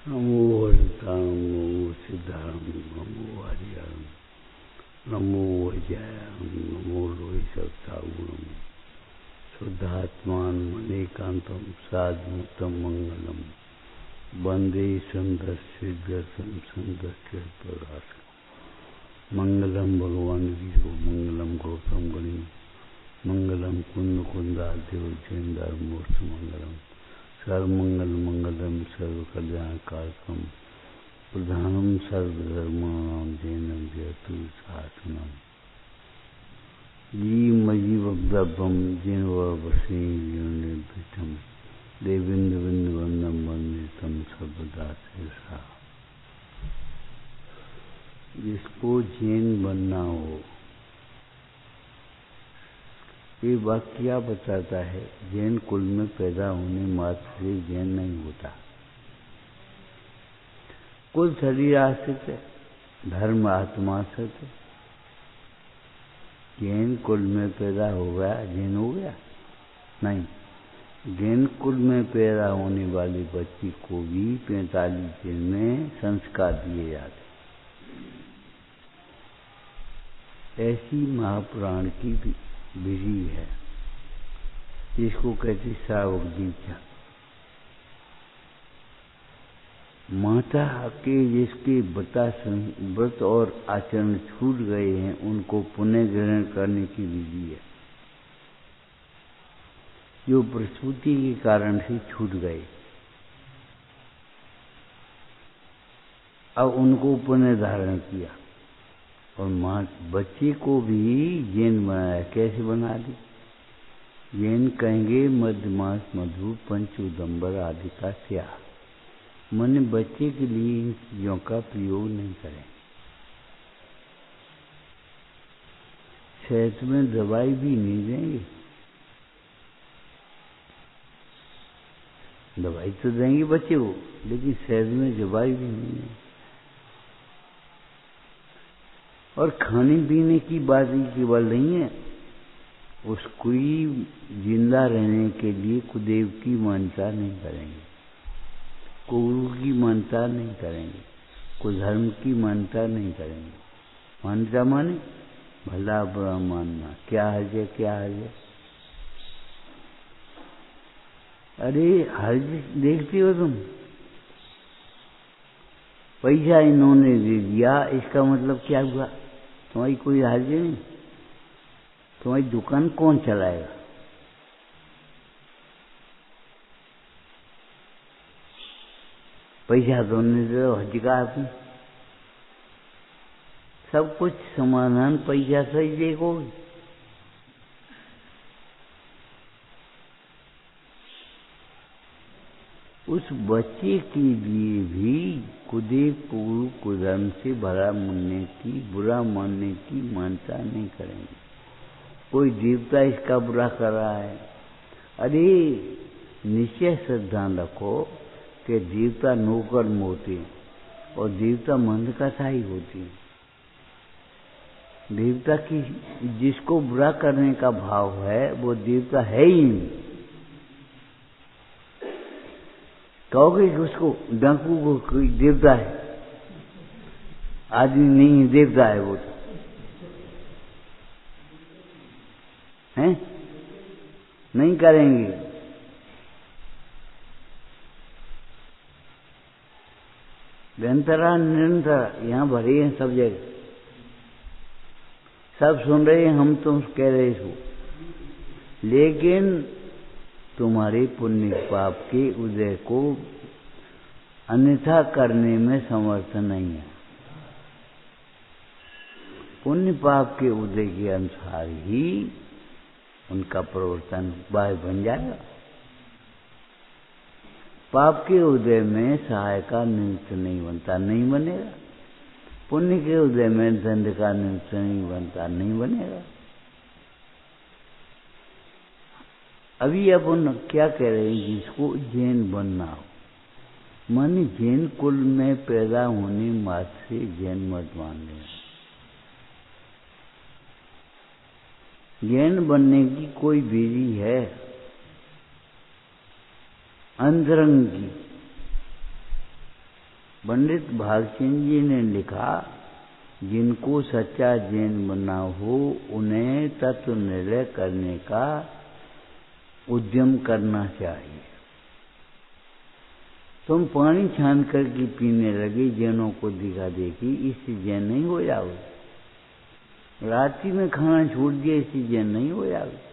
नमो हरितां नमो सिद्धां नमो हरिहरं नमो अजयां नमो लोहितसागुणं शुद्धात्मानं मणिकान्तं साधुतं मंगलम वंदे संदर्शिदर्शनं संदर्शितप्रकाशकं मंगलम भगवान विष्णु मंगलम गौतम गणि मंगलम कुंद कुंदादेव जैन धर्मोस्त मंगलम सर्वमंगल मंगलम सर्व कल्याण कारकम प्रधानम सर्वधर्माणां जैनम जयतु शासनम जी मजीवब्दभम जिनवरवसे निर्भितम देवेन्द्र बिंदु वंदम वंदितम सर्वदा शेषा। जिसको जैन बनना हो, ये वाक्य क्या बताता है? जैन कुल में पैदा होने मात्र से जैन नहीं होता। कुल शरीर आश्रित है, धर्म आत्मा आश्रित है। जैन कुल में पैदा हो गया जैन हो गया? नहीं। जैन कुल में पैदा होने वाली बच्ची को भी 45 दिन में संस्कार दिए जाते। ऐसी महापुराण की विधि है, जिसको कहती श्रावक दीक्षा। माता के जिसके व्रत और आचरण छूट गए हैं, उनको पुनः ग्रहण करने की विधि है। जो प्रसूति के कारण से छूट गए, अब उनको पुनः धारण किया और बच्चे को भी जैन बनाया। कैसे बना दी? जैन कहेंगे मध्यमास मधु पंचोदम्बर आदि का त्याग। मन बच्चे के लिए इन चीजों का प्रयोग नहीं करें। सेहत में दवाई भी नहीं देंगे, दवाई तो देंगे बच्चे को, लेकिन सेहत में दवाई भी नहीं है। और खाने पीने की बात ही केवल नहीं है, उसको ही जिंदा रहने के लिए कुदेव की मान्यता नहीं करेंगे, गुरु की मान्यता नहीं करेंगे, कुधर्म की मान्यता नहीं करेंगे। मान्यता माने भला बुरा मानना। क्या है क्या है? अरे हर्ज देखते हो तुम? पैसा इन्होंने दे दिया, इसका मतलब क्या हुआ? तुम्हारी कोई हर्ज नहीं। तुम्हारी दुकान कौन चलाएगा? पैसा तो नहीं दे, हज का आपने सब कुछ समाधान पैसा से ही देखोगे। उस बच्चे के लिए भी कुदेव पूर्व कुधर्म से भरा मानने की, बुरा मानने की मान्यता नहीं करेंगे। कोई देवता इसका बुरा कर रहा है, अरे निश्चय श्रद्धा रखो कि देवता नौकर्म होते हैं और देवता मंद कथाई होती है। देवता की जिसको बुरा करने का भाव है वो देवता है ही नहीं। कहोगे कि उसको डाकू को कोई देवता है? आदमी नहीं, देवता है वो तो है। नहीं करेंगे। निरंतरा निरंतर यहाँ भरे हैं सब जगह, सब सुन रहे हैं, हम तुम कह रहे हो, लेकिन तुम्हारे पुण्य पाप के उदय को अन्यथा करने में समर्थ नहीं है। पुण्य पाप के उदय के अनुसार ही उनका प्रवर्तन बाह्य बन जाएगा। पाप के उदय में सहाय का निमित्त नहीं बनता, नहीं बनेगा। पुण्य के उदय में दंड का निमित्त नहीं बनता, नहीं बनेगा। अभी अपन क्या कह रहे हैं? जिसको जैन बनना हो, माने जैन कुल में पैदा होने मात्र से जैन मत मान लेना। जैन बनने की कोई विधि है अंतरंग की, पंडित भागचंद जी ने लिखा, जिनको सच्चा जैन बनना हो उन्हें तत्व निर्णय करने का उद्यम करना चाहिए। तुम पानी छान करके पीने लगे, जैनों को दिखा देखी, इससे जैन नहीं हो जाओगे। रात्रि में खाना छोड़ दिया, इससे जैन नहीं हो जाओगे।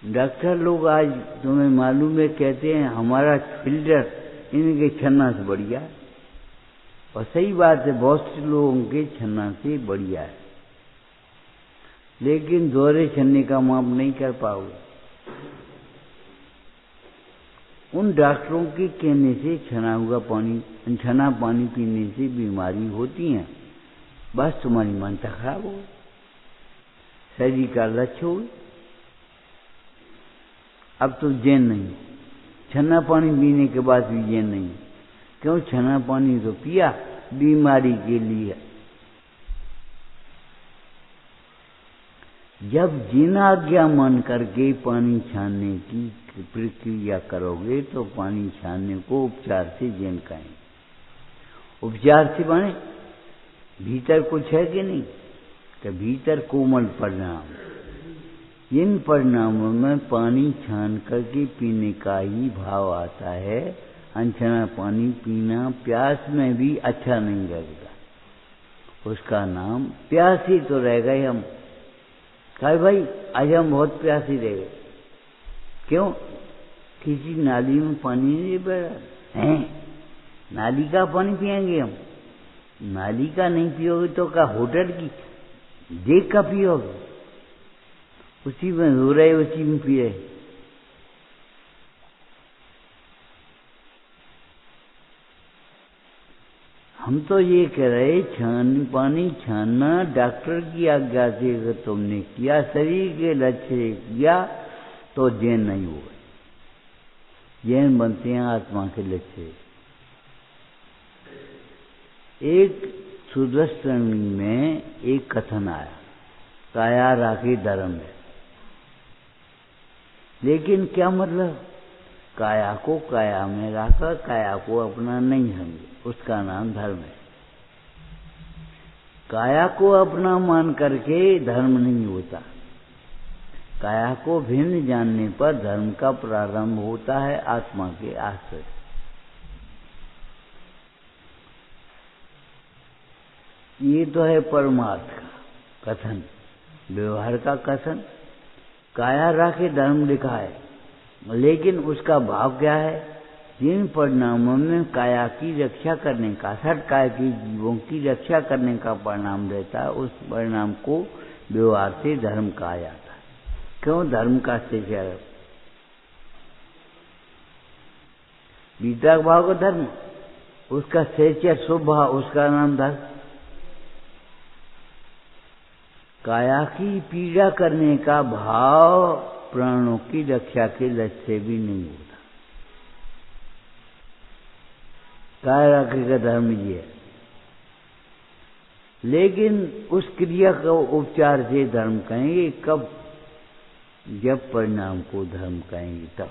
डॉक्टर लोग आज तुम्हें मालूम है कहते हैं हमारा फिल्टर इनके छन्ना से बढ़िया है, और सही बात है, बहुत से लोगों के छन्ना से बढ़िया है, लेकिन दोहरे छन्ने का माप नहीं कर पाओगे। उन डॉक्टरों के कहने से छना पानी पीने से बीमारी होती है, बस तुम्हारी मानता खराब हो, शरीर का लक्ष्य हो। अब तो जैन नहीं, छन्ना पानी पीने के बाद भी जैन नहीं। क्यों? छन्ना पानी तो पिया बीमारी के लिए। जब जिन आज्ञा मान करके पानी छानने की प्रक्रिया करोगे तो पानी छानने को उपचार से जैन कहेंगे। उपचार से माने भीतर कुछ है कि नहीं, तो भीतर कोमल परिणाम, इन परिणामों में पानी छान करके पीने का ही भाव आता है। अनछना पानी पीना प्यास में भी अच्छा नहीं लगेगा, उसका नाम प्यासी तो रह गए हम। कहे भाई आज हम बहुत प्यासी रह गए, क्यों? किसी नाली में पानी नहीं बह है, नाली का पानी पिएंगे हम? नाली का नहीं पियोगे तो क्या होटल की देख का पियोगे? उसी में हो रहे, उसी में पी रहे। हम तो ये कह रहे, पानी छानना डॉक्टर की आज्ञा से अगर तुमने किया, शरीर के लक्ष्य से किया, तो जैन नहीं हुआ। जैन बनते हैं आत्मा के लक्ष्य। एक सुदर्शन में एक कथन आया, काया राखी धर्म है। लेकिन क्या मतलब? काया को काया में रखा, काया को अपना नहीं समझे, उसका नाम धर्म है। काया को अपना मान करके धर्म नहीं होता। काया को भिन्न जानने पर धर्म का प्रारंभ होता है आत्मा के आश्रय। ये तो है परमार्थ का कथन, व्यवहार का कथन। काया राखे धर्म लिखा है, लेकिन उसका भाव क्या है? जिन परिणामों में काया की रक्षा करने का, षट काय के जीवों की रक्षा करने का परिणाम रहता है, उस परिणाम को व्यवहार से धर्म कहा जाता है। क्यों? धर्म का शेषर वितराग भाव का धर्म, उसका शेषर शुभ भाव, उसका नाम धर्म। काया की पीड़ा करने का भाव प्राणों की रक्षा के लक्ष्य से भी नहीं होता। काया रखे का धर्म ये है, लेकिन उस क्रिया को उपचार से धर्म कहेंगे कब? जब परिणाम को धर्म कहेंगे तब।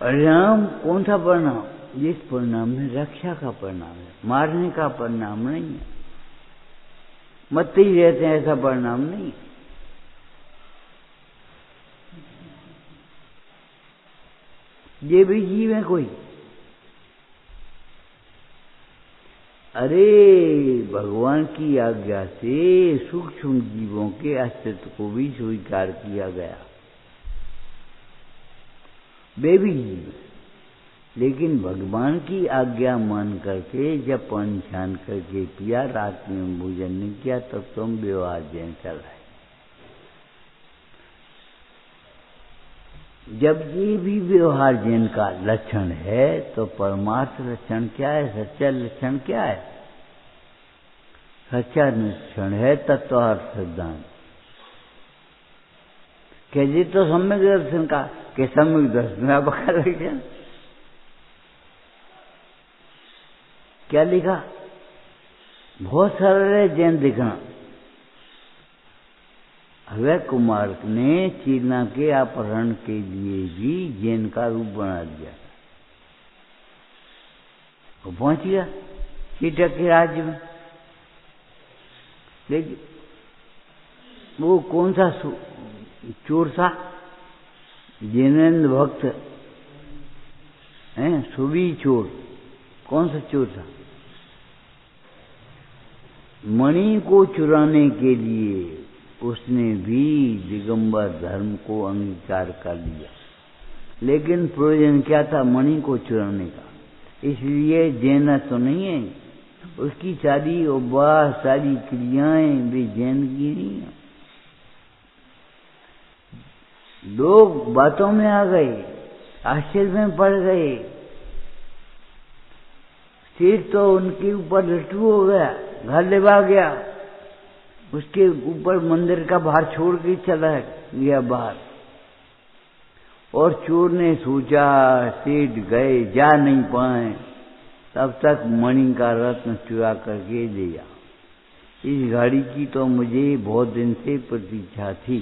परिणाम कौन सा परिणाम? जिस परिणाम में रक्षा का परिणाम है, मारने का परिणाम नहीं है, मरते ही रहते हैं ऐसा परिणाम नहीं। ये भी जीव है कोई? अरे भगवान की आज्ञा से सूक्ष्म जीवों के अस्तित्व को भी स्वीकार किया गया, वे भी जीव, लेकिन भगवान की आज्ञा मान करके जब पानी छान करके पिया, रात में भोजन नहीं किया, तब तुम व्यवहार जैन चल रहे। जब ये भी व्यवहार जैन का लक्षण है, तो परमार्थ लक्षण क्या है? सच्चा लक्षण क्या है? सच्चा लक्षण है तत्वार्थ सिद्धांत। कहते तो सम्यक दर्शन का, के सम्यक दर्शन का बका लक्षण क्या लिखा? बहुत सरल है जैन दिखना। अभय कुमार ने चीना के अपहरण के लिए भी जैन का रूप बना दिया। वो पहुंच गया कीटक के राज्य में। लेकिन वो कौन सा चोर था? जैनेन्द्र भक्त हैं, सुबी चोर। कौन सा चोर था? मणि को चुराने के लिए उसने भी दिगंबर धर्म को अंगीकार कर लिया, लेकिन प्रयोजन क्या था मणि को चुराने का? इसलिए जैन तो नहीं है, उसकी सारी उपवास सारी क्रियाएं भी जैन की नहीं है। लोग बातों में आ गए, आश्चर्य में पड़ गए, सिर तो उनके ऊपर लट्टू हो गया, घर ले भाग गया, उसके ऊपर मंदिर का भार छोड़ के चला गया बाहर। और चोर ने सोचा सेठ गए, जा नहीं पाए, तब तक मणि का रत्न चुरा करके ले जा। इस घड़ी की तो मुझे बहुत दिन से प्रतीक्षा थी।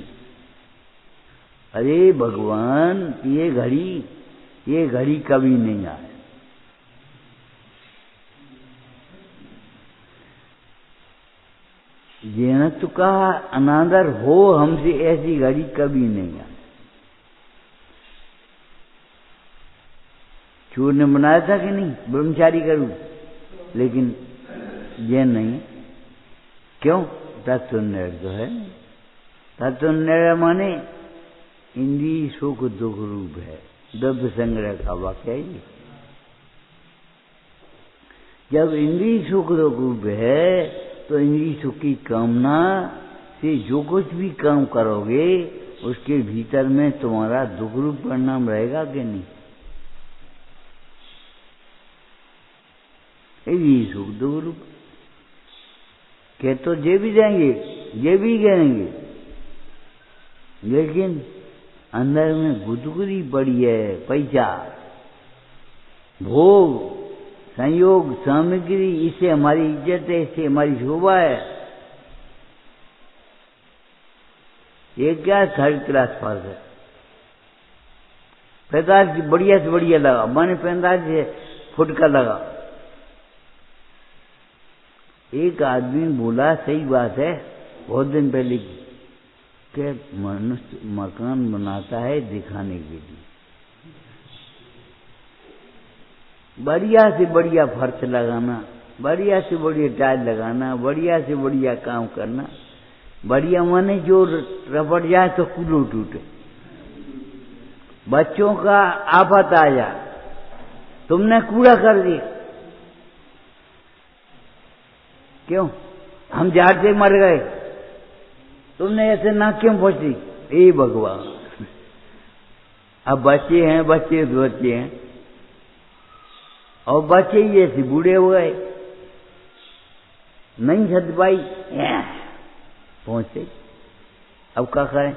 अरे भगवान, ये घड़ी कभी नहीं आए। जैनत्व का अनादर हो हमसे, ऐसी घड़ी कभी नहीं आई। चोर ने बनाया था कि नहीं ब्रह्मचारी का रूप, लेकिन जैन नहीं। क्यों? तत्वनिर्णय जो है, तत्वनिर्णय माने इंद्रिय सुख दुख रूप है, द्रव्य संग्रह का वाक्य है ये। जब इंद्रिय सुख दुख रूप है तो इंद्रिय सुख की कामना से जो कुछ भी काम करोगे उसके भीतर में तुम्हारा दुख रूप परिणाम रहेगा कि नहीं? इंद्रिय सुख दुख रूप कह तो ये भी जाएंगे, ये भी कहेंगे, लेकिन अंदर में गुदगुदी पड़ी है। पैसा, भोग, संयोग, सामग्री, इससे हमारी इज्जत है, इससे हमारी शोभा है। ये क्या थर्ड क्लास फर्क है? 45 बढ़िया से बढ़िया लगा, मैंने 45 फुट का लगा। एक आदमी बोला, सही बात है, बहुत दिन पहले की, कि मनुष्य मकान बनाता है दिखाने के लिए। बढ़िया से बढ़िया फर्श लगाना, बढ़िया से बढ़िया टाइल लगाना, बढ़िया से बढ़िया काम करना। बढ़िया माने जो रपट जाए तो कूलो टूटे, बच्चों का आफत आ जाए, तुमने कूड़ा कर दिया। क्यों? हम झाड़ से मर गए, तुमने ऐसे नाक क्यों पहुंची? ए भगवान, अब बच्चे हैं, बच्चे हैं, और बच्चे ही ऐसे बूढ़े हो गए, नहीं छत पाई, पहुंचे। अब क्या करें?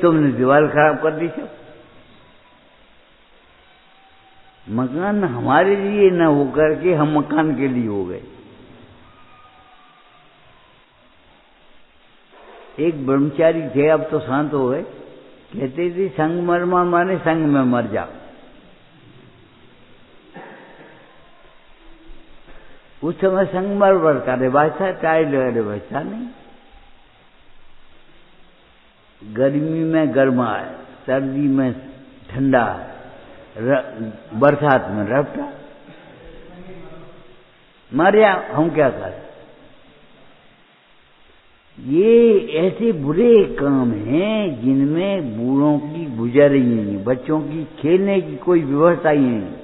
तुमने दीवार खराब कर दी सब। मकान हमारे लिए न हो करके हम मकान के लिए हो गए। एक ब्रह्मचारी थे, अब तो शांत हो गए, कहते थे संगमरमा माने संग में मर जा। उस समय संगमरमर का रिवाज था, टाइल रिवाज था नहीं। गर्मी में गर्मा है, सर्दी में ठंडा, बरसात में रपटा, मरिया, हम क्या करें? ये ऐसे बुरे काम हैं जिनमें बूढ़ों की गुजर ही नहीं, बच्चों की खेलने की कोई व्यवस्था ही नहीं।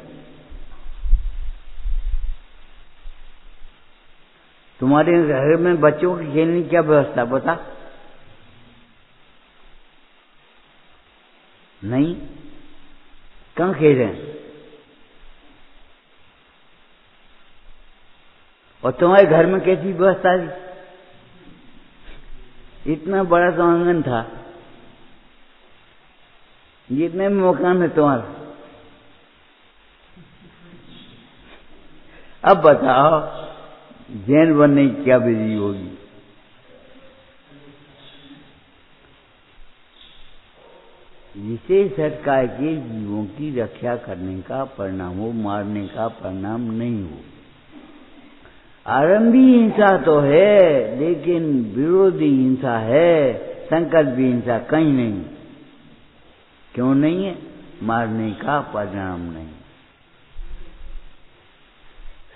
तुम्हारे घर में बच्चों की खेलने की क्या व्यवस्था पता? नहीं, कहाँ खेल रहे हैं? और तुम्हारे घर में कैसी व्यवस्था थी? इतना बड़ा तो आंगन था, जितने में मकान है तुम्हारा। अब बताओ जैन बनने की क्या विधि होगी? विशेष हटकाय के जीवों की रक्षा करने का परिणाम हो, मारने का परिणाम नहीं हो। आरंभी हिंसा तो है, लेकिन विरोधी हिंसा है, संकल्पी हिंसा कहीं नहीं। क्यों नहीं है? मारने का परिणाम नहीं।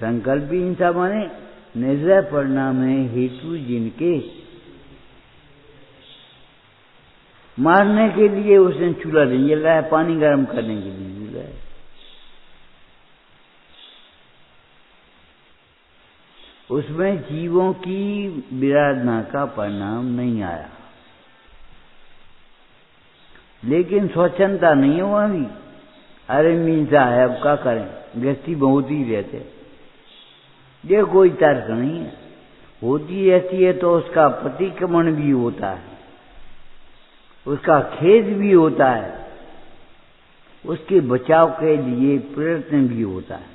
संकल्पी हिंसा माने निर्दय परिणाम है हेतु जिनके मारने के लिए उसने चूल्हा नहीं जलाया, पानी गर्म करने के लिए जलाया। उसमें जीवों की विराधना का परिणाम नहीं आया, लेकिन स्वच्छंदता नहीं हुआ भी। अरे मीसा है, अब क्या करें, गृहस्थी बहुत ही रहते, ये कोई तर्क नहीं है। होती रहती है तो उसका प्रतिक्रमण भी होता है, उसका खेद भी होता है, उसके बचाव के लिए प्रयत्न भी होता है,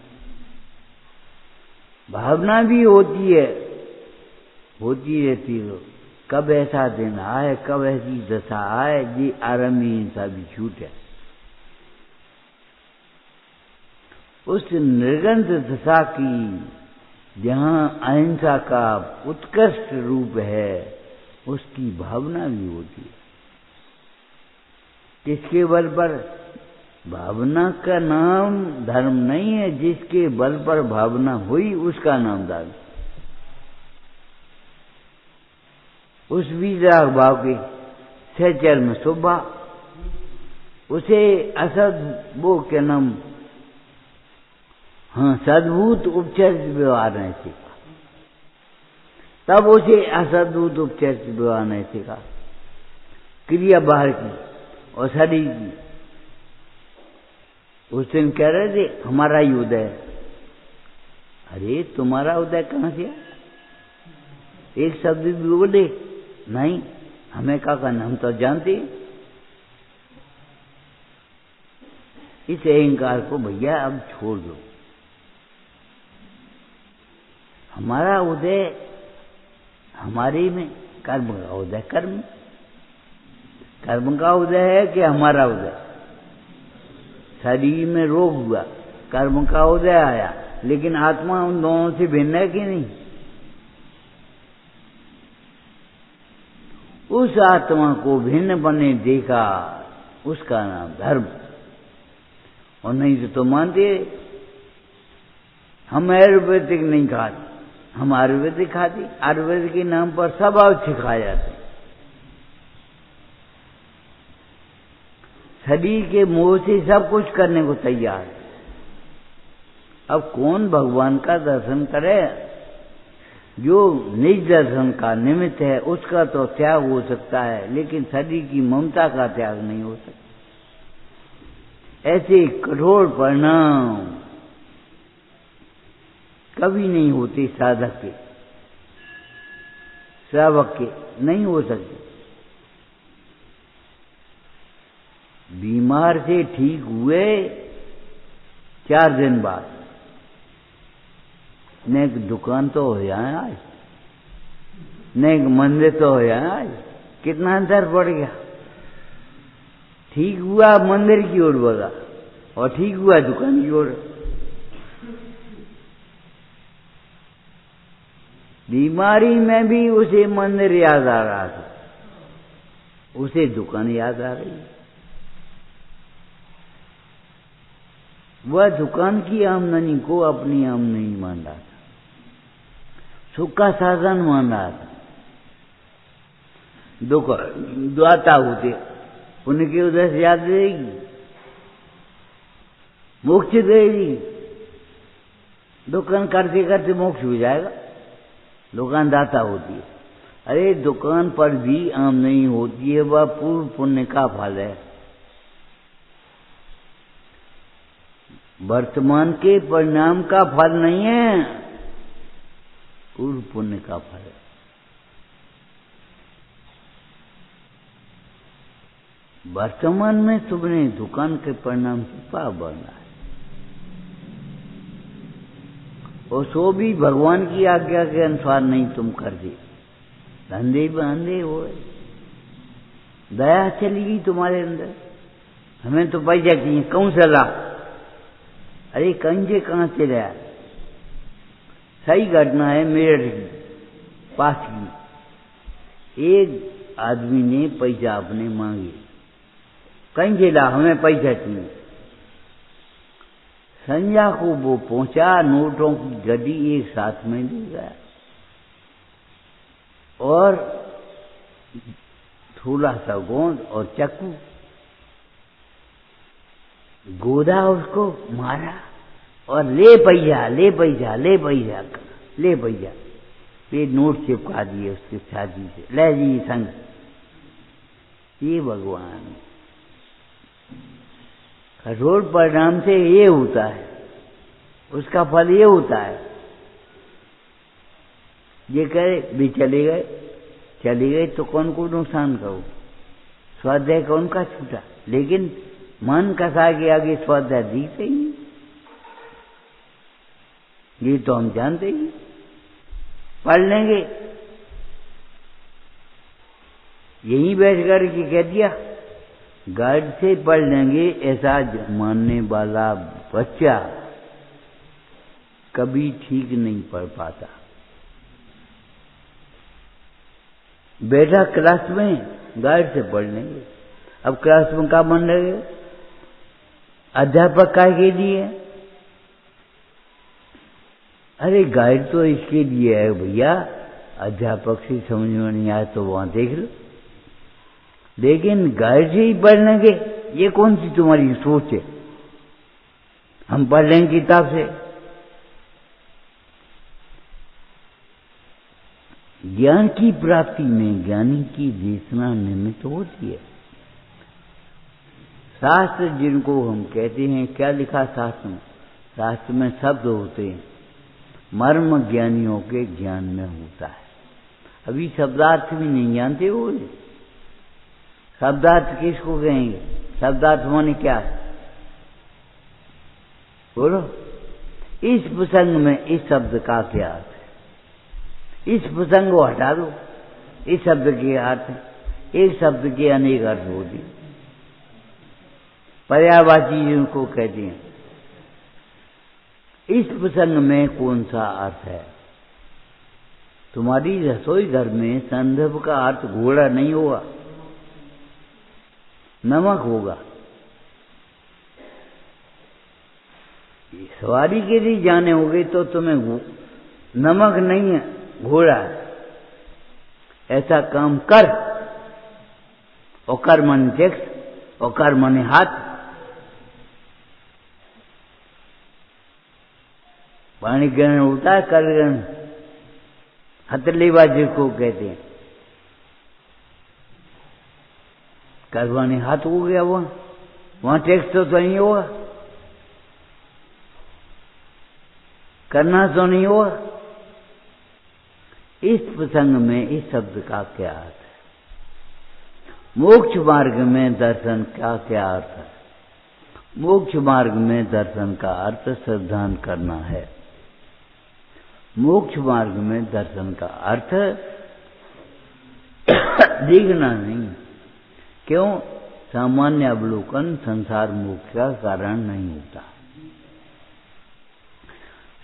भावना भी होती है, होती रहती है। कब ऐसा दिन आए, कब ऐसी दशा आए, ये आरंभी हिंसा भी झूठ है। उस निर्गंध दशा की जहाँ अहिंसा का उत्कृष्ट रूप है, उसकी भावना भी होती है। किसके बल पर? भावना का नाम धर्म नहीं है, जिसके बल पर भावना हुई उसका नाम धर्म। उस विराग भाव के सहचर में शोभा, उसे असद वो क्या नाम, हाँ, सद्भूत उपचर्य व्यवहार नहीं सीखा, तब उसे असद्भूत उपचर्य व्यवहार नहीं सीखा। क्रिया बाहर की और शरीर की। उस दिन कह रहे थे हमारा ही उदय। अरे तुम्हारा उदय कहाँ से? एक शब्द भी बोले नहीं, हमें क्या करना, हम तो जानते। इस अहंकार को भैया अब छोड़ दो। हमारा उदय, हमारे में कर्म का उदय, कर्म का उदय है कि हमारा उदय? शरीर में रोग हुआ, कर्म का उदय आया, लेकिन आत्मा उन दोनों से भिन्न है कि नहीं? उस आत्मा को भिन्न बने देखा, उसका नाम धर्म। और नहीं तो मानते हम आयुर्वेदिक नहीं खाते, हम आयुर्वेदिक खाते। आयुर्वेद के नाम पर सब औषधि खाए जाते। शरीर के मोह से सब कुछ करने को तैयार है। अब कौन भगवान का दर्शन करे? जो निज दर्शन का निमित्त है उसका तो त्याग हो सकता है, लेकिन शरीर की ममता का त्याग नहीं हो सकता। ऐसे कठोर परिणाम कभी नहीं होते साधक के, श्रावक के नहीं हो सकते। बीमार से ठीक हुए 4 दिन बाद न एक दुकान तो हो जाए आज, न एक मंदिर तो हो जाए आज। कितना अंतर पड़ गया। ठीक हुआ मंदिर की ओर बढ़ा और ठीक हुआ दुकान की ओर। बीमारी में भी उसे मंदिर याद आ रहा था, उसे दुकान याद आ रही। वह दुकान की आमदनी को अपनी आमदनी मान रहा था, सुख का साधन मान रहा था। दुख दाता होते उनके उधर से याद रहेगी, मोक्ष देगी। दुकान करते करते मोक्ष हो जाएगा, दुकान दाता होती है। अरे दुकान पर भी आमदनी होती है, वह पूर्व पुण्य का फल है। वर्तमान के परिणाम का फल नहीं है, पूर्व पुण्य का फल है। वर्तमान में तुमने दुकान के परिणाम से पाप बढ़ना है, और सो भी भगवान की आज्ञा के अनुसार नहीं तुम कर दे, धंधे बंधे हो, दया चली गई तुम्हारे अंदर। हमें तो पैसा चाहिए, कौन सा ला? अरे कहीं से कहाँ से लाया? सही घटना है मेरठ की पास की। एक आदमी ने पैसा अपने मांगे, कहीं से ला, हमें पैसा चाहिए। संध्या को वो पहुंचा, नोटों की गड्डी एक साथ में ले गया और थोड़ा सा गोंद और चक्कू, गोदा उसको मारा और ले पैसा, ले पैसा, ले पैसा, ले पैसा। ये नोट चिपका दिए उसके छाती से, ले जी संग। ये भगवान कठोर परिणाम से ये होता है, उसका फल ये होता है। ये करे भी चले गए तो कौन को नुकसान करो, स्वाध्याय कौन का छूटा। लेकिन मन कसा के आगे स्वाध्याय दिखते ही नहीं, ये तो हम जानते ही। पढ़ लेंगे, यहीं बैठ कर के कह दिया गाइड से पढ़ लेंगे, ऐसा मानने वाला बच्चा कभी ठीक नहीं पढ़ पाता। बैठा क्लास में, गाइड से पढ़ लेंगे। अब क्लास में क्या मन लगे, अध्यापक काय के लिए? अरे गाइड तो इसके लिए है भैया, अध्यापक से समझ में नहीं आया तो वहां देख लो। लेकिन गाइड से ही पढ़ लेंगे, ये कौन सी तुम्हारी सोच है? हम पढ़ लेंगे किताब से। ज्ञान की प्राप्ति में ज्ञानी की देशना निमित्त होती है। शास्त्र जिनको हम कहते हैं, क्या लिखा शास्त्र में? शास्त्र में शब्द होते हैं, मर्म ज्ञानियों के ज्ञान में होता है। अभी शब्दार्थ भी नहीं जानते हो। शब्दार्थ किसको कहेंगे? शब्दार्थ माने क्या है? बोलो, इस प्रसंग में इस शब्द का क्या अर्थ है? इस प्रसंग को हटा दो, इस शब्द के अर्थ, एक शब्द के अनेक अर्थ होते हैं। पर्यायवाची जिनको कहते हैं, इस प्रसंग में कौन सा अर्थ है? तुम्हारी रसोई घर में संदर्भ का अर्थ घोड़ा नहीं होगा, नमक होगा। सवारी के लिए जाने होगे तो तुम्हें नमक नहीं है, घोड़ा है। ऐसा काम कर, और कर मन टेक्स, और कर मन हाथ। पानी ग्रहण होता है, कर ग्रहण हथलेबाजी को कहते हैं। करवाने हाथ हो गया, वहां टैक्स तो नहीं होगा, करना तो नहीं होगा। इस प्रसंग में इस शब्द का क्या अर्थ है? मोक्ष मार्ग में दर्शन का क्या अर्थ है? मोक्ष मार्ग में दर्शन का अर्थ श्रद्धान करना है। मोक्ष मार्ग में दर्शन का अर्थ देखना नहीं। क्यों? सामान्य अवलोकन संसार मोक्ष का कारण नहीं होता।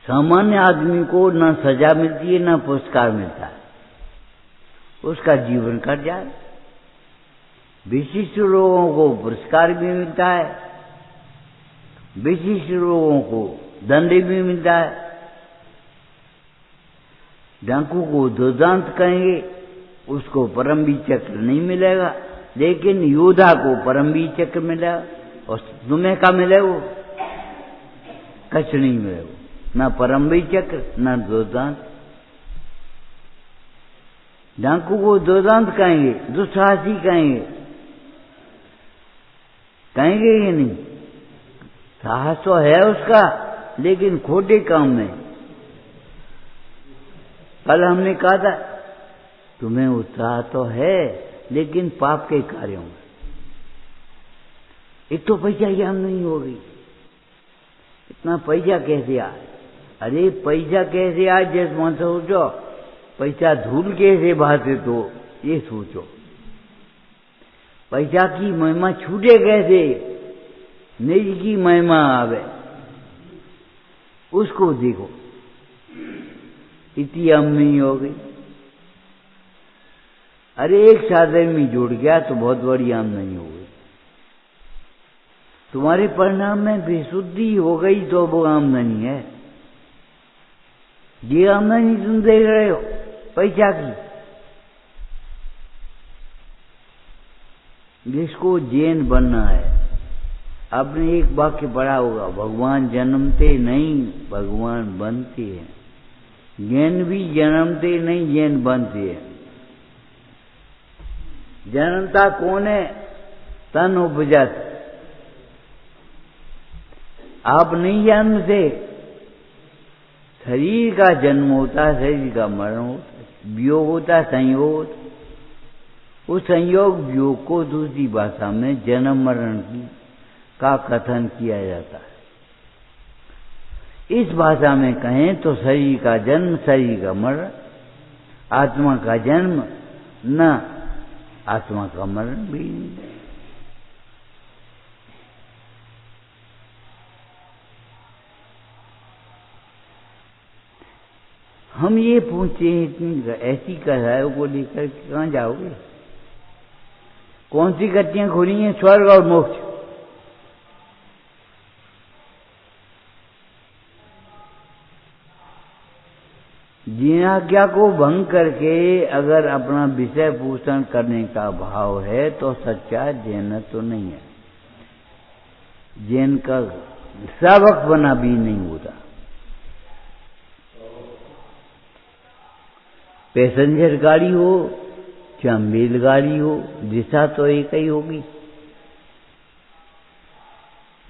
सामान्य आदमी को न सजा मिलती है, न पुरस्कार मिलता है, उसका जीवन कट जाए। विशिष्ट लोगों को पुरस्कार भी मिलता है, विशिष्ट लोगों को दंड भी मिलता है। डाकू को दुर्दांत कहेंगे, उसको परमवीर चक्र नहीं मिलेगा, लेकिन योद्धा को परमवीर चक्र मिलेगा। और तुम्हें क्या मिलेगा? कुछ नहीं मिलेगा, ना परमवीर चक्र, ना दुर्दांत। डाकू को दुर्दांत कहेंगे, दुस्साहसी कहेंगे ये नहीं। साहस तो है उसका, लेकिन खोटे काम में। कल हमने कहा था तुम्हें उत्साह तो है, लेकिन पाप के कार्यों में। एक तो पैसा ज्ञान नहीं हो गई, इतना पैसा कैसे आए? अरे पैसा कैसे आए जैसे मन सोचो, पैसा धूल कैसे भाते तो ये सोचो। पैसा की महिमा छूटे कैसे निज की महिमा आवे, उसको देखो। इतनी आमदनी हो गई। अरे एक साधन में जुड़ गया तो बहुत बड़ी आमदनी हो गई। तुम्हारे परिणाम में बेशुद्धि हो गई तो वो आमदनी है। ये आमदनी तुम देख रहे हो पैसा की, जिसको जैन बनना है। आपने एक वाक्य पढ़ा होगा, भगवान जन्मते नहीं भगवान बनते हैं। जैन भी जन्मते नहीं जैन बनते हैं। जन्मता कौन है? तन उपजत। आप नहीं जानते, शरीर का जन्म होता है, शरीर का मरण होता है, वियोग होता है, संयोग होता है। उस संयोग वियोग को दूसरी भाषा में जन्म मरण का कथन किया जाता है। इस भाषा में कहें तो शरीर का जन्म, शरीर का मरण, आत्मा का जन्म न आत्मा का मरण भी नहीं। हम ये पूछते हैं, इतनी ऐसी कथाओं को लेकर कहाँ जाओगे? कौन सी गतियां खुली हैं? स्वर्ग और मोक्ष। जिन आज्ञा को भंग करके अगर अपना विषय पोषण करने का भाव है तो सच्चा जैन तो नहीं है। जैन का सेवक बना भी नहीं होता। पैसेंजर गाड़ी हो चाहे मेलगाड़ी हो, दिशा तो एक ही होगी।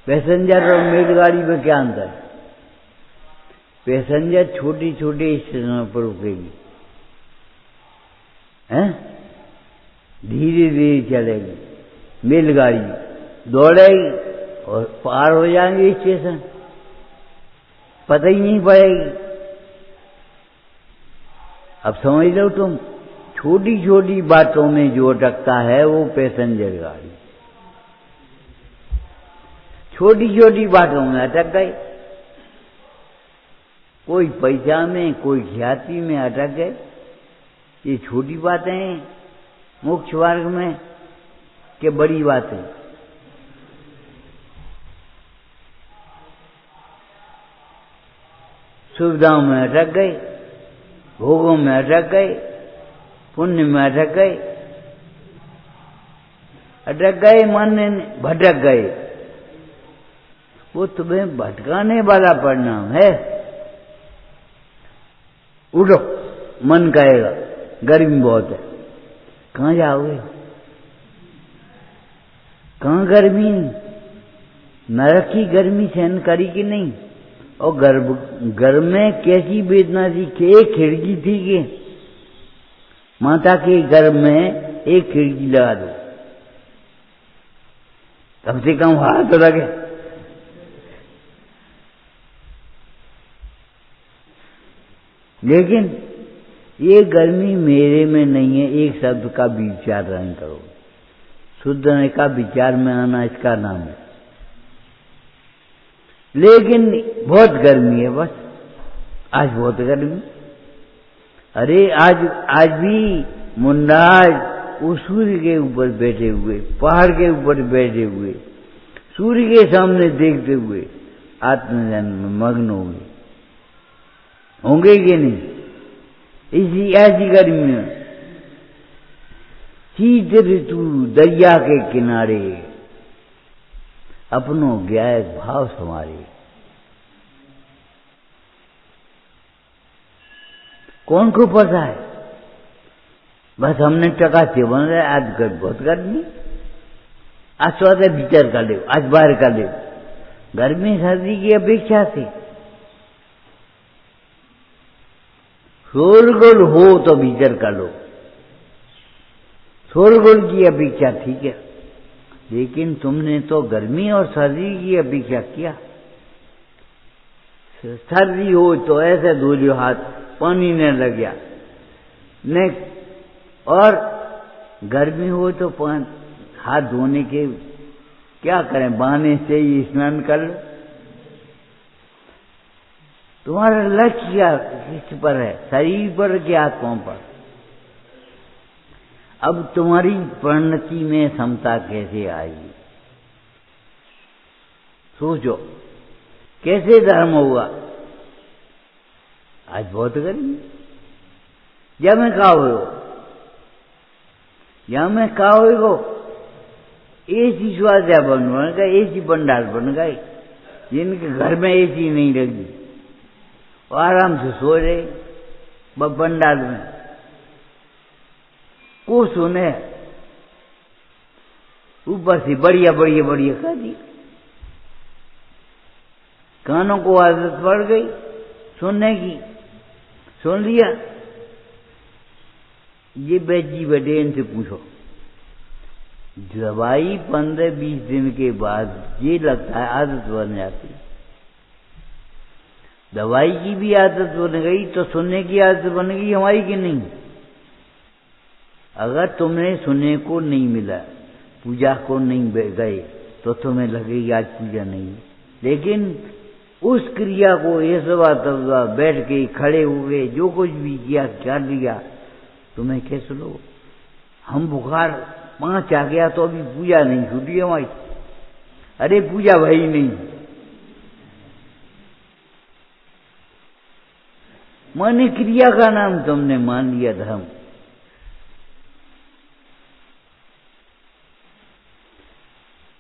पैसेंजर और मेलगाड़ी में क्या अंतर है? पैसेंजर छोटी छोटी स्टेशनों पर रुकेगी, हैं? धीरे धीरे चलेगी। मेलगाड़ी दौड़ेगी और पार हो जाएंगे स्टेशन, पता ही नहीं पड़ेगी। अब समझ लो तुम, छोटी छोटी बातों में जो अटकता है वो पैसेंजर गाड़ी। छोटी छोटी बातों में अटक गए, कोई पैसा में कोई ख्याति में अटक गए। ये छोटी बातें हैं मोक्ष मार्ग में कि बड़ी बातें? सुविधाओं में अटक गए, भोगों में अटक गए, पुण्य में अटक गए, मन भटक गए। वो तुम्हें भटकाने वाला परिणाम है। उठो, मन कहेगा गर्मी बहुत है, कहाँ जाओगे? कहाँ गर्मी? नरक की गर्मी सहन करी कि नहीं? और घर में कैसी वेदना थी कि एक खिड़की थी कि माता के घर में एक खिड़की लगा दो, कम से कम हवा तो लगे। लेकिन ये गर्मी मेरे में नहीं है। एक शब्द का विचार नहीं करो। शुद्ध का विचार में आना इसका नाम है। लेकिन बहुत गर्मी है, बस आज बहुत गर्मी। अरे आज भी मुन्नाज वो सूर्य के ऊपर बैठे हुए, पहाड़ के ऊपर बैठे हुए, सूर्य के सामने देखते हुए आत्मज्ञान में मग्न होंगे कि नहीं? इसी ऐसी गर्मी में शीत ऋतु दरिया के किनारे अपनों ज्ञायक भाव संवारे। कौन को पता है? बस हमने टका से बन रहा है। आज बहुत गर्मी, आज स्वाद भीतर कर ले, आज बाहर कर ले। गर्मी सर्दी की अपेक्षा से शोरगुल हो तो भीतर कर लो, शोरगुल की अपेक्षा ठीक है। लेकिन तुमने तो गर्मी और सर्दी की अपेक्षा किया। सर्दी हो तो ऐसे धो लो हाथ, पानी न लग गया न, और गर्मी हो तो हाथ धोने के क्या करें, बहाने से ही स्नान कर लो। तुम्हारा लक्ष्य किस पर है, शरीर पर कि आत्मा पर? अब तुम्हारी परिणति में समता कैसे आएगी? सोचो, कैसे धर्म हुआ? आज बहुत गर्मी, या मैं कहा हो, या मैं कहा हो, एसी स्वाध्याय बन गए, एसी पंडाल बन गए, जिनके घर में एसी नहीं लगी, आराम से सो रहे पंडाल में। को सुने, ऊपर से बढ़िया बढ़िया बढ़िया कह दी, कानों को आदत पड़ गई सुनने की, सुन लिया। ये बेची बेटे इनसे पूछो, दवाई 15-20 दिन के बाद ये लगता है आदत बन जाती। दवाई की भी आदत बन गई तो सुनने की आदत बन गई हमारी की नहीं। अगर तुमने सुनने को नहीं मिला, पूजा को नहीं गए, तो तुम्हें लगेगी आज पूजा नहीं। लेकिन उस क्रिया को ये सब बैठ के खड़े हो गए, जो कुछ भी किया कर लिया, तुम्हें कैसे लो? हम बुखार 5 आ गया तो अभी पूजा नहीं छूटी हमारी। अरे पूजा भाई नहीं, माने क्रिया का नाम तुमने मान लिया धर्म।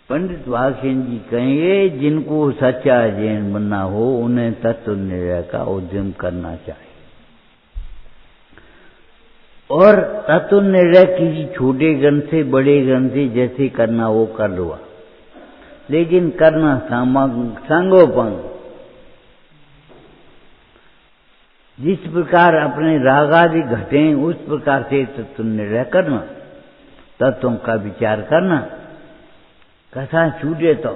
पंडित भागसेन जी कहेंगे, जिनको सच्चा जैन बनना हो उन्हें तत्व निर्णय का उद्यम करना चाहिए, और तत्व निर्णय किसी छोटे ग्रंथ से बड़े ग्रंथ से जैसे करना वो कर लो, लेकिन करना सांगोपांग। जिस प्रकार अपने रागादि घटे उस प्रकार से तत्व निर्णय करना, तत्वों का विचार करना। कथा छूटे तो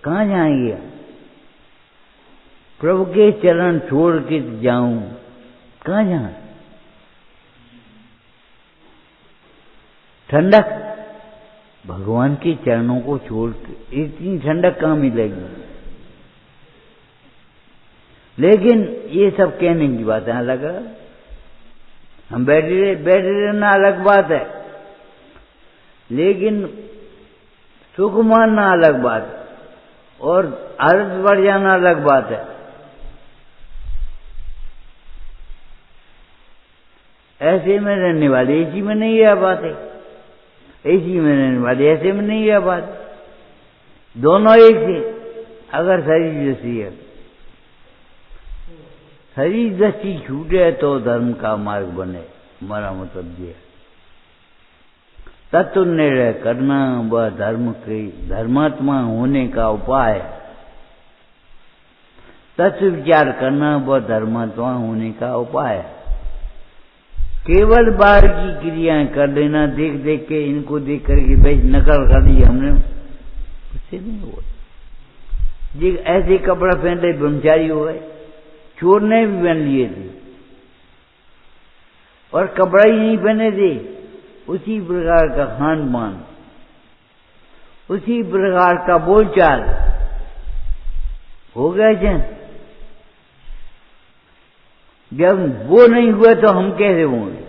कहाँ जाएंगे? प्रभु के चरण छोड़ के जाऊं, कहाँ जाऊं? ठंडक भगवान के चरणों को छोड़ के इतनी ठंडक कहाँ मिलेगी? लेकिन ये सब कहने की बात है, अलग हम बैठे रहना अलग बात है, लेकिन सुख मानना अलग बात है, और आदत बढ़ जाना अलग बात है। ऐसे में रहने वाले एसी में नहीं रह पाते, एसी में रहने वाले ऐसे में नहीं रह पाते। दोनों एक से, अगर शरीर जैसी है, शरीर दृष्टि छूटे तो धर्म का मार्ग बने, हमारा मतलब ये है। तत्व निर्णय करना वह धर्म के धर्मात्मा होने का उपाय है। तत्व विचार करना वह धर्मात्मा होने का उपाय है। केवल बाहर की क्रियाएं कर लेना, देख देख के, इनको देख करके भाई नकल कर दी हमने, उससे नहीं हुआ। जी ऐसे कपड़ा पहनते ब्रह्मचारी हो गए, चोर ने भी पहन लिए थे और कपड़ा ही नहीं पहने थे। उसी प्रकार का खान पान, उसी प्रकार का बोलचाल हो गया जैन। जब वो नहीं हुए तो हम कैसे होंगे?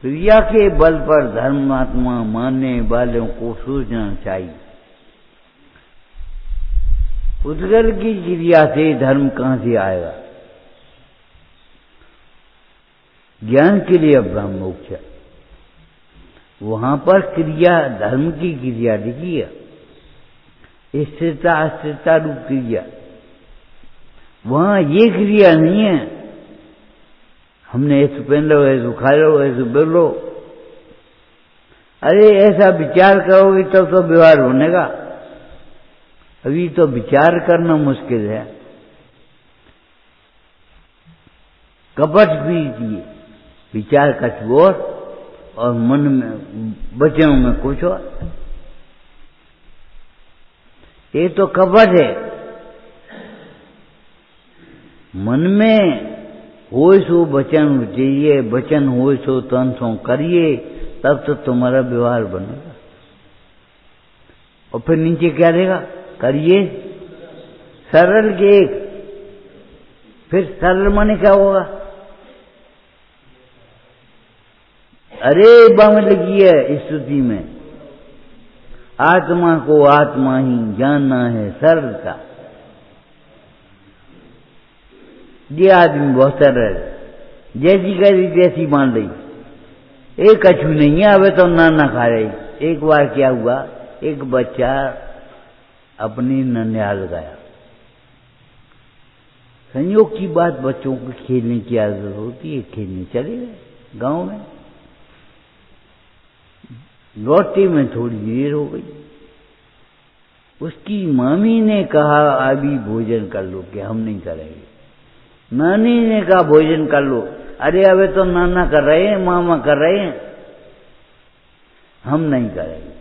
क्रिया के बल पर धर्मात्मा मानने वालों को सोचना चाहिए, उद्गल की क्रिया से धर्म कहां से आएगा? ज्ञान के लिए ब्रह्म मोक्ष, वहां पर क्रिया धर्म की क्रिया लिखी है, स्थिरता अस्थिरता रूप क्रिया। वहां ये क्रिया नहीं है हमने ऐसे पहन लो, ऐसे खा लो, ऐसे बोलो। अरे ऐसा विचार करोगे तब तो व्यवहार बनेगा। अभी तो विचार करना मुश्किल है। कपट भी दिए, विचार कुछ और मन में वचनों में कुछ और। ये तो कपट है। मन में हो सो वचन चाहिए, वचन हो सो तन सो करिए, तब तो तुम्हारा व्यवहार बनेगा। और फिर नीचे क्या देगा, करिए सरल के एक। फिर सरल माने क्या होगा, अरे बम लगी है स्तुति में, आत्मा को आत्मा ही जानना है सरलता। ये आदमी बहुत सरल, जैसी करी तैसी मान रही, एक कछु नहीं है, अबे तो नाना खा रही। एक बार क्या हुआ, एक बच्चा अपनी ननिहाल गया। संयोग की बात, बच्चों को खेलने की आदत होती है, खेलने चले गए गांव में। लौटते में थोड़ी देर हो गई, उसकी मामी ने कहा अभी भोजन कर लो, कि हम नहीं करेंगे। नानी ने कहा भोजन कर लो, अरे अबे तो नाना कर रहे हैं, मामा कर रहे हैं, हम नहीं करेंगे।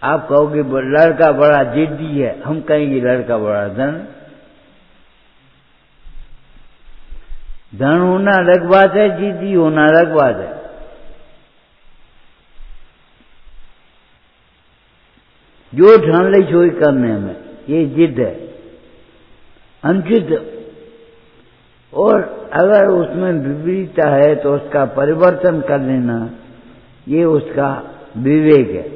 आप कहोगे लड़का बड़ा जिद्दी है, हम कहेंगे लड़का बड़ा धन होना अलग बात है, जिद्दी होना अलग बात है। जो ठान ली सोई करने में, ये जिद है अनुचित। और अगर उसमें विपरीतता है तो उसका परिवर्तन कर लेना, ये उसका विवेक है।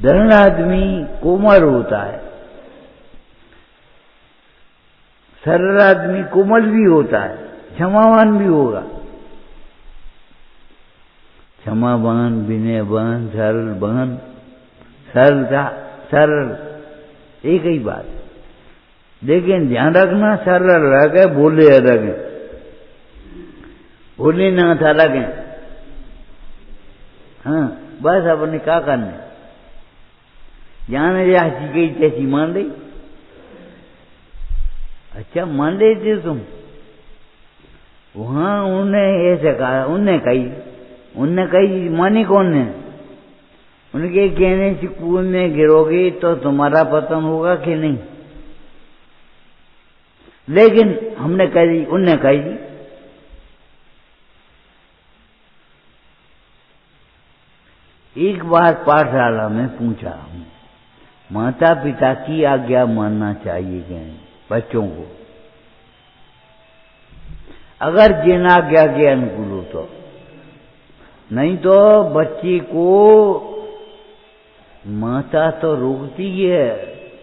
धन आदमी कोमल होता है, सरल आदमी कोमल भी होता है, क्षमावान भी होगा। क्षमावान, विनयवान, सरलवान, सरलता, सरल एक ही बात। लेकिन ध्यान रखना, सरल अलग है, भोले अलग है। भोलेनाथ अलग है। हाँ, बस अपने क्या करने, जाने जैसी गई तैसी मान ली। अच्छा मान लेते तुम, वहां उन्हें ऐसे कहा, उनने कही मानी कौन ने, उनके कहने से कुएं में गिरोगे तो तुम्हारा पतन होगा कि नहीं। लेकिन हमने कह दी, उनने कही दी। एक बार पाठशाला में पूछा, माता पिता की आज्ञा मानना चाहिए क्या बच्चों को, अगर जिन आज्ञा के अनुकूल हो तो, नहीं तो बच्चे को माता तो रोकती है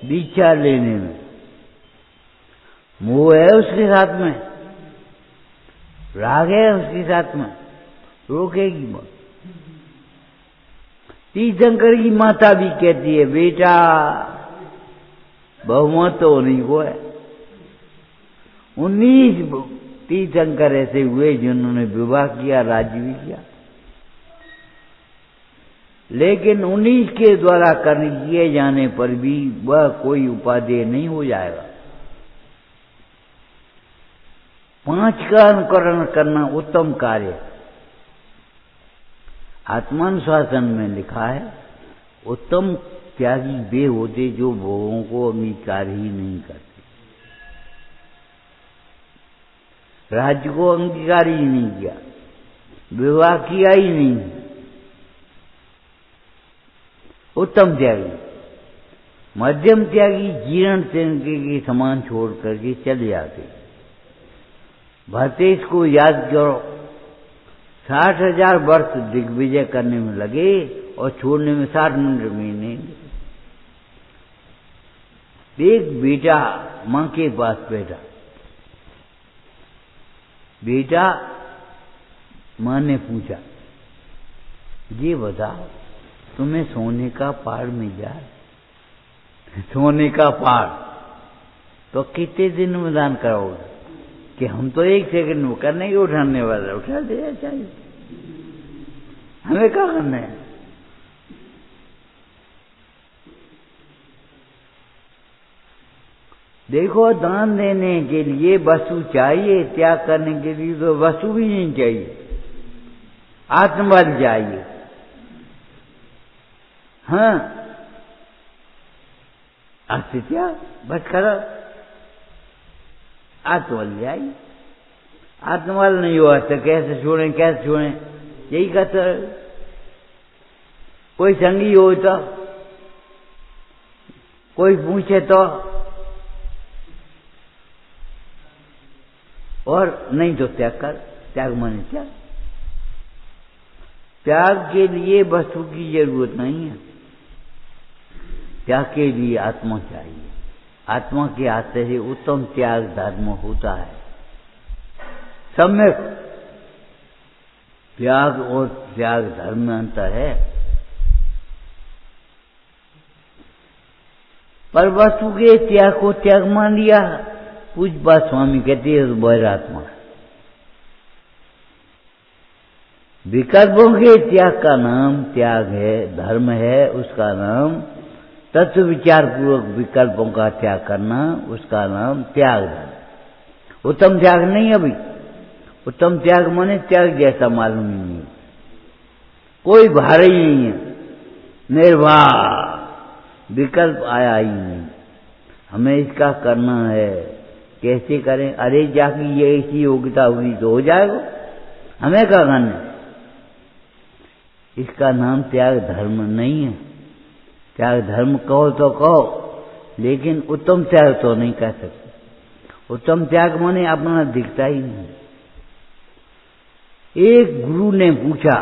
दीक्षा लेने में, मोह है उसके साथ में, राग है उसके साथ में, रोकेगी मत। तीर्थंकर की माता भी कहती है बेटा बहुमत तो नहीं को है। 19 तीर्थंकर ऐसे हुए जिन्होंने विवाह किया, राज्य भी किया, लेकिन 19 के द्वारा कर्म किए जाने पर भी वह कोई उपादेय नहीं हो जाएगा। 5 का अनुकरण करना उत्तम कार्य। आत्मानुशासन में लिखा है, उत्तम त्यागी वे होते जो भोगों को अंगीकार ही नहीं करते, राज्य को अंगीकार ही नहीं किया, विवाह किया ही नहीं, उत्तम त्यागी। मध्यम त्यागी जीर्ण तिनके के समान छोड़ करके चले जाते। भरतेश को याद करो, 60,000 वर्ष दिग्विजय करने में लगे और छोड़ने में 60 मिनट में नहीं। एक बेटा मां के पास बैठा, बेटा मां ने पूछा, ये बताओ तुम्हें सोने का पहाड़ मिल जाए, सोने का पहाड़ तो कितने दिन में दान करोगे? कि हम तो 1 सेकंड में करने के उठाने वाले, उठा देना चाहिए, हमें क्या करना है। देखो, दान देने के लिए वस्तु चाहिए, त्याग करने के लिए तो वस्तु भी नहीं चाहिए, आत्मबल चाहिए। हाँ, अस्तित्व बस करो, आत्मबल चाहिए। आत्मबल नहीं हुआ तो कैसे छोड़ें, कैसे छोड़ें, यही कहते कोई संगी हो तो, कोई पूछे तो, और नहीं तो त्याग कर। त्याग माने त्याग। त्याग के लिए वस्तु की जरूरत नहीं है, त्याग के लिए आत्मा चाहिए। आत्मा के आते ही उत्तम त्याग धर्म होता है। सम्यक त्याग और त्याग धर्म में अंतर है। पर वस्तु के त्याग को त्याग मान लिया। पूज्य स्वामी कहते हैं तो बहिरात्मा। विकल्पों के त्याग का नाम त्याग है, धर्म है। उसका नाम तत्व विचार पूर्वक विकल्पों का त्याग करना, उसका नाम त्याग धर्म। उत्तम त्याग नहीं। अभी उत्तम त्याग माने त्याग जैसा मालूम ही नहीं, कोई भार ही नहीं है, निर्वाह, विकल्प आया ही नहीं। हमें इसका करना है, कैसे करें? अरे जाके ये ऐसी योग्यता हुई तो हो जाएगा, हमें क्या करना? इसका नाम त्याग धर्म नहीं है। त्याग धर्म कहो तो कहो, लेकिन उत्तम त्याग तो नहीं कह सकते। उत्तम त्याग माने अपना दिखता ही नहीं। एक गुरु ने पूछा,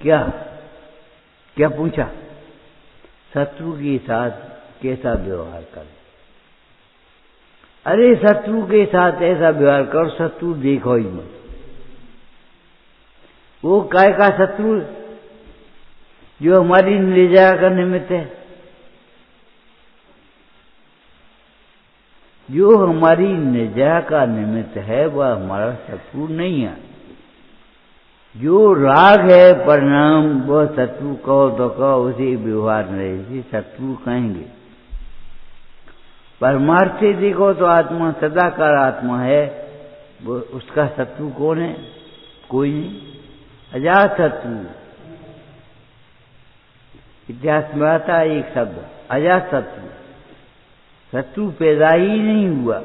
क्या क्या पूछा? शत्रु के साथ कैसा व्यवहार करें? अरे शत्रु के साथ ऐसा व्यवहार करो, शत्रु देखो ही मत। वो काय का शत्रु? जो हमारी निजा का निमित्त है, जो हमारी निजा का निमित्त है वह हमारा शत्रु नहीं है। जो राग है परिणाम, वह शत्रु कहो तो कहो, उसे व्यवहार नहीं, शत्रु कहेंगे। परमार्थ से देखो तो आत्मा सदाकार आत्मा है, वो उसका शत्रु कौन है? कोई नहीं। अजात शत्रु, इतिहास में आता है एक शब्द अजात शत्रु। शत्रु पैदा ही नहीं हुआ,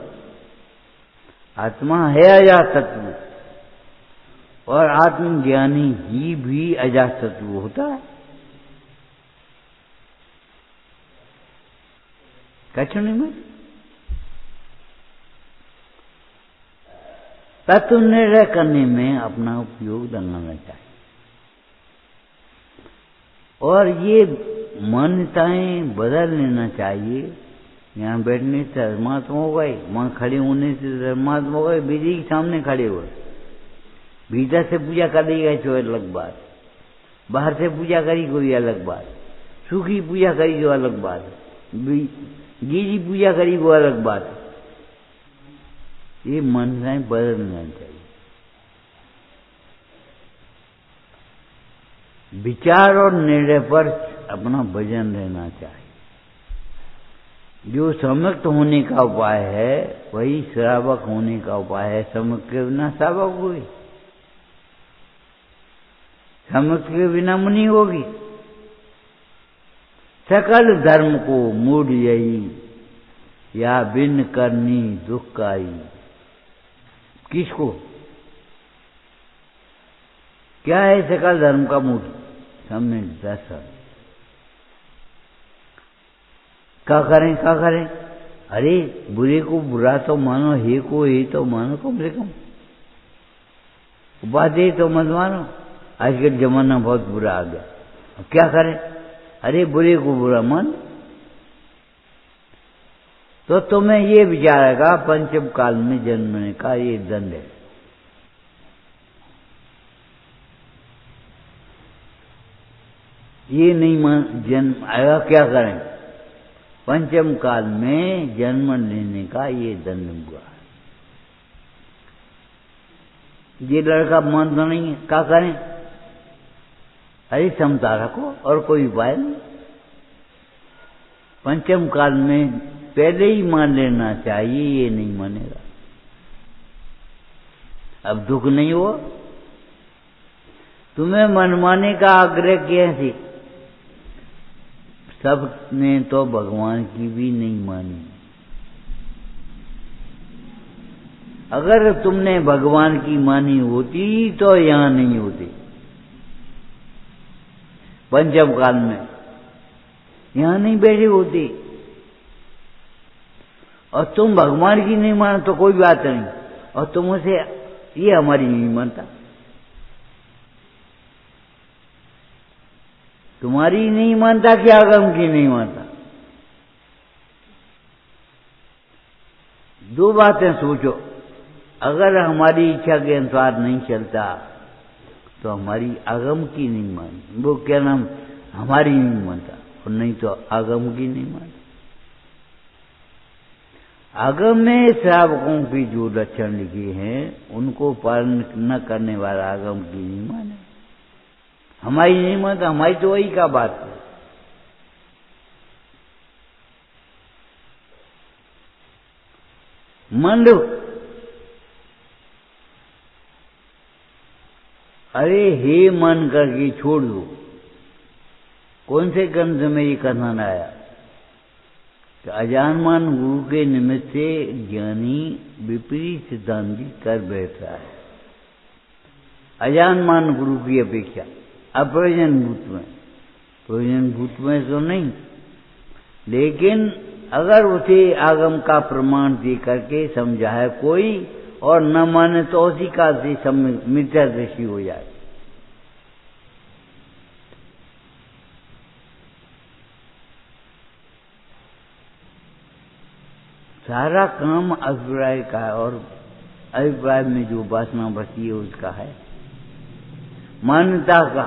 आत्मा है अजात शत्रु। और आत्मज्ञानी ही भी अजात शत्रु होता है। कछुनी में तत्व निर्णय करने में अपना उपयोग लगाना चाहिए। और ये मान्यताएं बदल लेना चाहिए। यहाँ बैठने से धर्मात्मा हो गए, वहां खड़े होने से धर्मात्मा हो गए। विधि के सामने खड़े हुए, भीतर से पूजा कर दी गई तो अलग बात, बाहर से पूजा करी कोई अलग बात, सूखी पूजा करी जो अलग बात, गीली पूजा करी वो अलग बात। ये मान्यताएं बदलना चाहिए। विचार और निर्णय पर अपना वजन रहना चाहिए। जो सम्यक्त होने का उपाय है वही श्रावक होने का उपाय है। सम्यक्त के बिना श्रावक होगी, सम्यक्त के बिना मुनि होगी। सकल धर्म को मूढ़ यही, या बिन करनी दुखकारी। किसको? क्या है सकल धर्म का मूल? सम्यक दर्शन। क्या करें क्या करें? अरे बुरे को बुरा तो मानो, हे को हे तो मानो, कम से कम उपाधि तो मत मानो। आजकल जमाना बहुत बुरा आ गया, अब क्या करें? अरे बुरे को बुरा मान। तो तुम्हें ये विचार आएगा पंचम काल में जन्मने का ये दंड है। ये नहीं मान जन्म आएगा, क्या करें? पंचम काल में जन्म लेने का ये दंड हुआ। ये लड़का मानता नहीं है, क्या करें? अरे क्षमता रखो, और कोई उपाय नहीं। पंचम काल में पहले ही मान लेना चाहिए, ये नहीं मानेगा। अब दुख नहीं हुआ, तुम्हें मनमाने का आग्रह कैसे? सब ने तो भगवान की भी नहीं मानी। अगर तुमने भगवान की मानी होती तो यहां नहीं होती। पंचम काल में, यहां नहीं बैठे होते। और तुम भगवान की नहीं मानो तो कोई बात नहीं, और तुम उसे ये हमारी नहीं मानता, तुम्हारी नहीं मानता कि आगम की नहीं मानता। दो बातें सोचो, अगर हमारी इच्छा के अनुसार नहीं चलता तो हमारी आगम की नहीं मानता, वो क्या नाम हमारी नहीं मानता, और नहीं तो आगम की नहीं मानता। आगम में श्रावकों की जो लक्षण लिखे हैं उनको पालन न करने वाला आगम की नहीं माने, हमारी नहीं मानता। हमारी तो वही का बात है। मान लो, अरे हे मन करके छोड़ दो। कौन से ग्रंथ में ये कथन आया कि अजानमान गुरु के निमित्त से ज्ञानी विपरीत सिद्धांति कर बैठता है। अजानमान गुरु की अपेक्षा अप्रयोजन भूत में, प्रयोजन भूत में तो नहीं, लेकिन अगर उसे आगम का प्रमाण दे करके समझाए कोई और न माने तो उसी का मिथ्या दृष्टि हो जाए। सारा काम अभिप्राय का है, और अभिप्राय में जो वासना बची है उसका है, मान्यता का।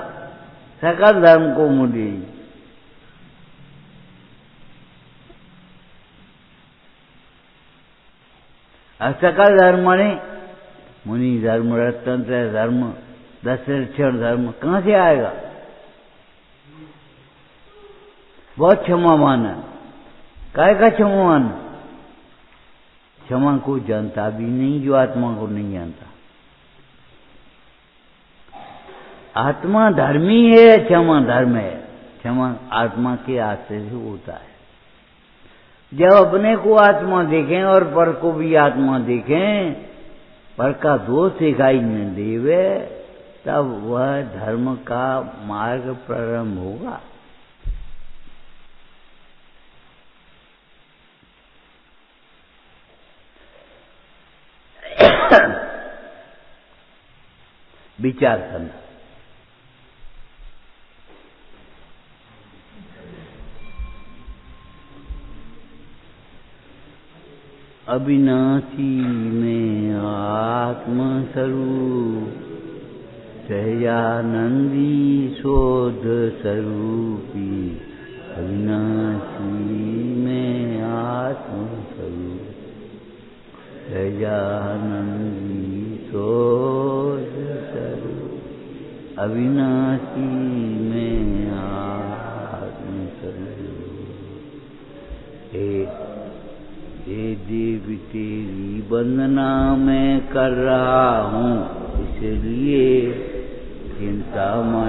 सकल धर्म को मुझे सकल धर्म माने मुनि धर्म, रत्नत्रय धर्म, दशरक्षण धर्म कहां से आएगा? बहुत क्षमा माना, काय का क्षमा माना? क्षमा को जानता भी नहीं जो आत्मा को नहीं जानता। आत्मा धर्मी है, क्षमा धर्म है। क्षमा आत्मा के आश्रय से होता है। जब अपने को आत्मा देखें और पर को भी आत्मा देखें, पर का दोष दिखाई न देवे, तब वह धर्म का मार्ग प्रारंभ होगा। विचार करना। अविनाशी में आत्मस्वरूप, सहजानंदी शोध स्वरूपी। अविनाशी में आत्मस्वरूप, सहजानंदी शोध स्वरूप। अविनाशी में आत्मस्वरूप। हे देवी तेरी वंदना मैं कर रहा हूँ, इसलिए चिंता मन